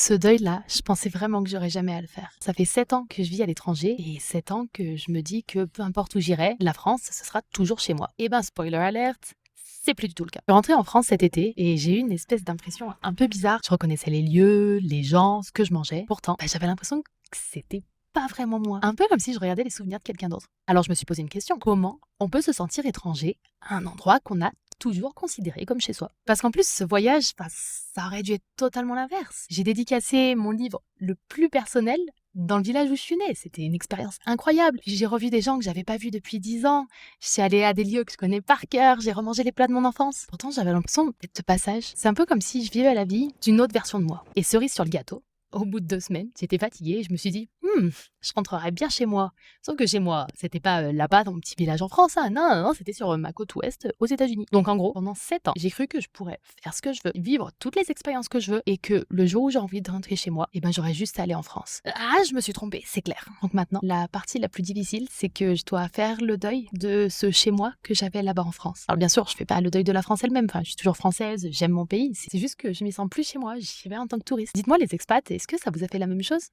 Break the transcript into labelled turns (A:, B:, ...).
A: Ce deuil-là, je pensais vraiment que j'aurais jamais à le faire. Ça fait 7 ans que je vis à l'étranger et 7 ans que je me dis que peu importe où j'irai, la France, ce sera toujours chez moi. Et ben, spoiler alert, c'est plus du tout le cas. Je suis rentrée en France cet été et j'ai eu une espèce d'impression un peu bizarre. Je reconnaissais les lieux, les gens, ce que je mangeais. Pourtant, j'avais l'impression que c'était pas vraiment moi. Un peu comme si je regardais les souvenirs de quelqu'un d'autre. Alors je me suis posé une question. Comment on peut se sentir étranger à un endroit qu'on a toujours considéré comme chez soi? Parce qu'en plus, ce voyage, ça aurait dû être totalement l'inverse. J'ai dédicacé mon livre le plus personnel dans le village où je suis née. C'était une expérience incroyable. J'ai revu des gens que j'avais pas vus depuis 10 ans. Je suis allée à des lieux que je connais par cœur. J'ai remangé les plats de mon enfance. Pourtant, j'avais l'impression d'être de passage. C'est un peu comme si je vivais la vie d'une autre version de moi. Et cerise sur le gâteau, au bout de 2 semaines, j'étais fatiguée et je me suis dit, je rentrerai bien chez moi. Sauf que chez moi, c'était pas là-bas dans mon petit village en France, hein. Non, non, non, c'était sur ma côte ouest aux États-Unis. Donc en gros, pendant 7 ans, j'ai cru que je pourrais faire ce que je veux, vivre toutes les expériences que je veux et que le jour où j'ai envie de rentrer chez moi, j'aurais juste à aller en France. Ah, je me suis trompée, c'est clair. Donc maintenant, la partie la plus difficile, c'est que je dois faire le deuil de ce chez moi que j'avais là-bas en France. Alors bien sûr, je fais pas le deuil de la France elle-même. Enfin, je suis toujours française, j'aime mon pays. C'est juste que je m'y sens plus chez moi. J'y vais en tant que touriste. Dites-moi les expats, est-ce que ça vous a fait la même chose?